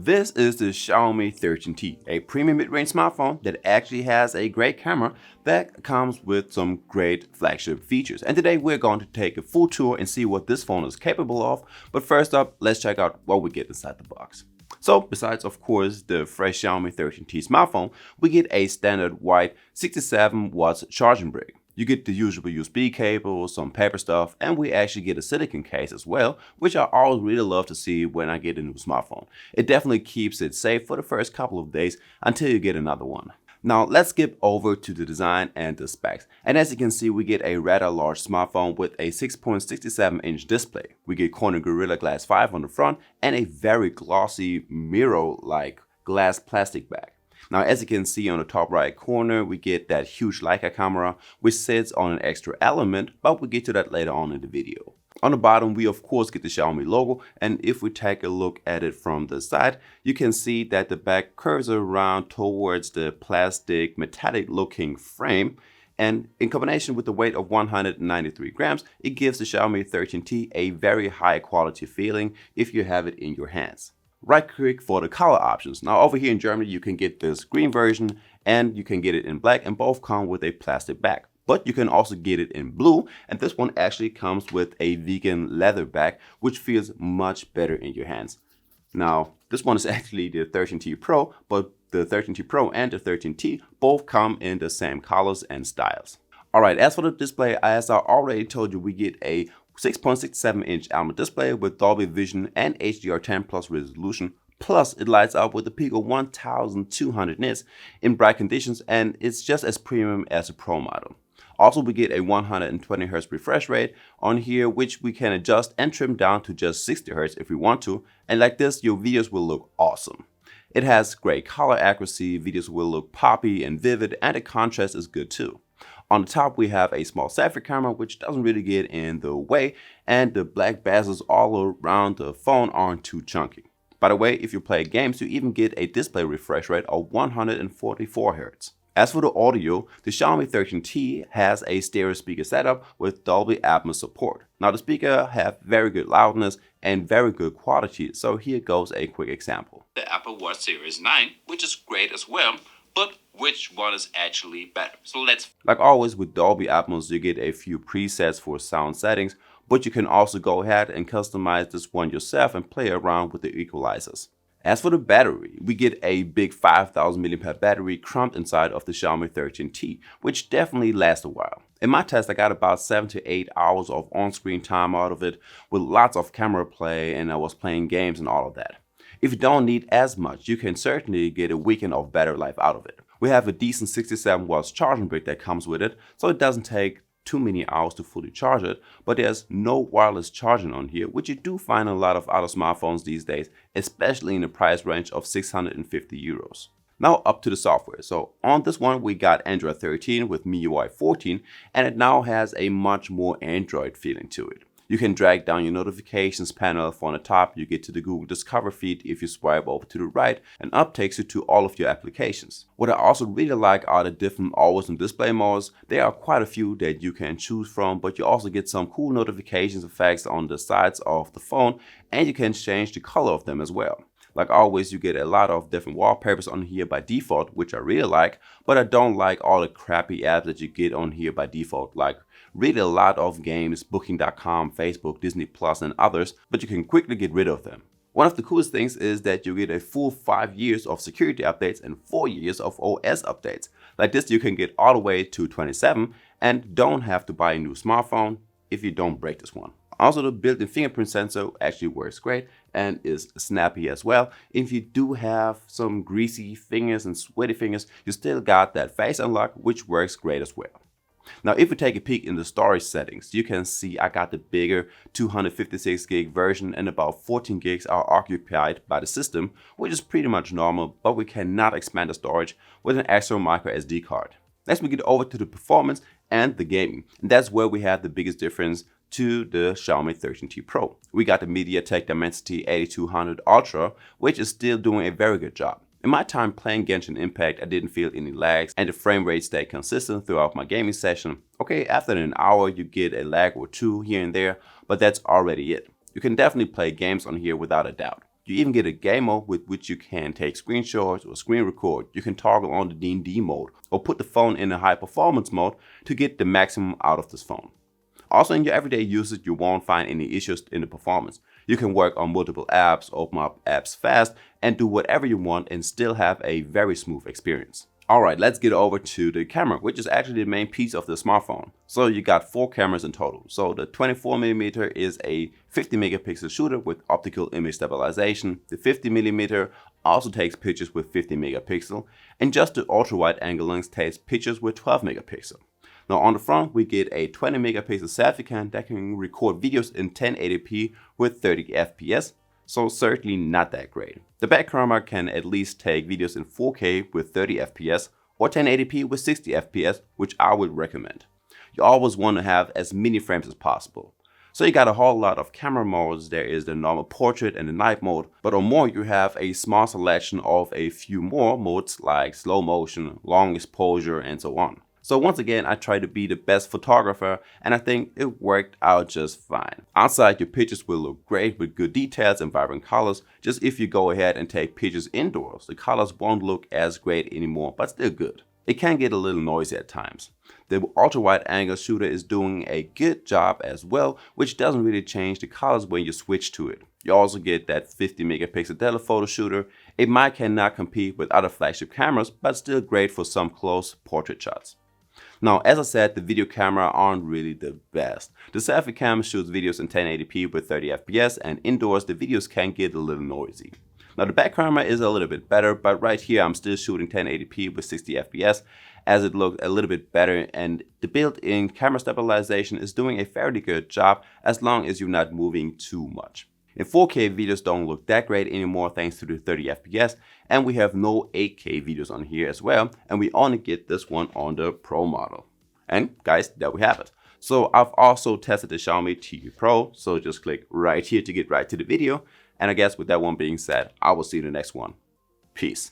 This is the Xiaomi 13T, a premium mid-range smartphone that actually has a great camera that comes with some great flagship features. And today we're going to take a full tour and see what this phone is capable of. But first up, let's check out what we get inside the box. So besides of course the fresh Xiaomi 13T smartphone, we get a standard white 67 watts charging brick. You get the usual USB cable, some paper stuff, and we actually get a silicone case as well, which I always really love to see when I get a new smartphone. It definitely keeps it safe for the first couple of days until you get another one. Now let's skip over to the design and the specs. And as you can see, we get a rather large smartphone with a 6.67-inch display. We get Corning Gorilla Glass 5 on the front and a very glossy mirror-like glass plastic back. Now, as you can see on the top right corner, we get that huge Leica camera, which sits on an extra element, but we'll get to that later on in the video. On the bottom, we of course get the Xiaomi logo, and if we take a look at it from the side, you can see that the back curves around towards the plastic metallic looking frame. And in combination with the weight of 193 grams, it gives the Xiaomi 13T a very high quality feeling if you have it in your hands. Right click for the color options. Now over here in Germany, you can get this green version and you can get it in black, and both come with a plastic back. But you can also get it in blue, and this one actually comes with a vegan leather back, which feels much better in your hands. Now, this one is actually the 13T Pro, but the 13T Pro and the 13T both come in the same colors and styles. Alright, as for the display, as I already told you, we get a 6.67-inch AMOLED display with Dolby Vision and HDR10 plus resolution. Plus, it lights up with a peak of 1200 nits in bright conditions, and it's just as premium as a Pro model. Also, we get a 120 Hz refresh rate on here, which we can adjust and trim down to just 60 Hz if we want to. And like this, your videos will look awesome. It has great color accuracy, videos will look poppy and vivid, and the contrast is good too. On the top, we have a small selfie camera, which doesn't really get in the way, and the black bezels all around the phone aren't too chunky. By the way, if you play games, you even get a display refresh rate of 144 Hz. As for the audio, the Xiaomi 13T has a stereo speaker setup with Dolby Atmos support. Now the speaker have very good loudness and very good quality, so here goes a quick example. The Apple Watch Series 9, which is great as well, but which one is actually better? So like always with Dolby Atmos, you get a few presets for sound settings, but you can also go ahead and customize this one yourself and play around with the equalizers. As for the battery, we get a big 5000 mAh battery cramped inside of the Xiaomi 13T, which definitely lasts a while. In my test, I got about 7 to 8 hours of on-screen time out of it, with lots of camera play, and I was playing games and all of that. If you don't need as much, you can certainly get a weekend of battery life out of it. We have a decent 67 watts charging brick that comes with it, so it doesn't take too many hours to fully charge it, but there's no wireless charging on here, which you do find in a lot of other smartphones these days, especially in the price range of 650 euros. Now up to the software. So on this one, we got Android 13 with MiUi 14, and it now has a much more Android feeling to it. You can drag down your notifications panel. From the top, you get to the Google Discover feed if you swipe over to the right, and up takes you to all of your applications. What I also really like are the different always on display modes. There are quite a few that you can choose from, but you also get some cool notifications effects on the sides of the phone, and you can change the color of them as well. Like always, you get a lot of different wallpapers on here by default, which I really like, but I don't like all the crappy apps that you get on here by default, like really a lot of games, Booking.com, Facebook, Disney Plus, and others, but you can quickly get rid of them. One of the coolest things is that you get a full 5 years of security updates and 4 years of OS updates. Like this, you can get all the way to 27 and don't have to buy a new smartphone if you don't break this one. Also, the built-in fingerprint sensor actually works great and is snappy as well. If you do have some greasy fingers and sweaty fingers, you still got that face unlock, which works great as well. Now, if we take a peek in the storage settings, you can see I got the bigger 256 gig version, and about 14 gigs are occupied by the system, which is pretty much normal, but we cannot expand the storage with an extra micro SD card. Next, we get over to the performance and the gaming, and that's where we have the biggest difference to the Xiaomi 13T Pro. We got the MediaTek Dimensity 8200 Ultra, which is still doing a very good job. In my time playing Genshin Impact, I didn't feel any lags and the frame rate stayed consistent throughout my gaming session. Okay, after an hour you get a lag or two here and there, but that's already it. You can definitely play games on here without a doubt. You even get a game mode with which you can take screenshots or screen record. You can toggle on the D&D mode or put the phone in a high performance mode to get the maximum out of this phone. Also, in your everyday usage, you won't find any issues in the performance. You can work on multiple apps, open up apps fast, and do whatever you want and still have a very smooth experience. Alright, let's get over to the camera, which is actually the main piece of the smartphone. So you got 4 cameras in total. So the 24mm is a 50 megapixel shooter with optical image stabilization. The 50mm also takes pictures with 50 megapixel. And just the ultra wide angle lens takes pictures with 12 megapixel. Now on the front, we get a 20 megapixel selfie cam that can record videos in 1080p with 30 FPS. So certainly not that great. The back camera can at least take videos in 4K with 30 FPS or 1080p with 60 FPS, which I would recommend. You always want to have as many frames as possible. So you got a whole lot of camera modes. There is the normal portrait and the night mode, but on more you have a small selection of a few more modes like slow motion, long exposure, and so on. So once again, I tried to be the best photographer and I think it worked out just fine. Outside, your pictures will look great with good details and vibrant colors. Just if you go ahead and take pictures indoors, the colors won't look as great anymore, but still good. It can get a little noisy at times. The ultra wide angle shooter is doing a good job as well, which doesn't really change the colors when you switch to it. You also get that 50 megapixel telephoto shooter. It might cannot compete with other flagship cameras, but still great for some close portrait shots. Now, as I said, the video camera aren't really the best. The selfie cam shoots videos in 1080p with 30 FPS, and indoors the videos can get a little noisy. Now the back camera is a little bit better, but right here I'm still shooting 1080p with 60 FPS as it looks a little bit better, and the built-in camera stabilization is doing a fairly good job as long as you're not moving too much. In 4K, videos don't look that great anymore thanks to the 30 FPS, and we have no 8K videos on here as well, and we only get this one on the Pro model. And guys, there we have it. So I've also tested the Xiaomi TV Pro, so just click right here to get right to the video. And I guess with that one being said, I will see you in the next one. Peace.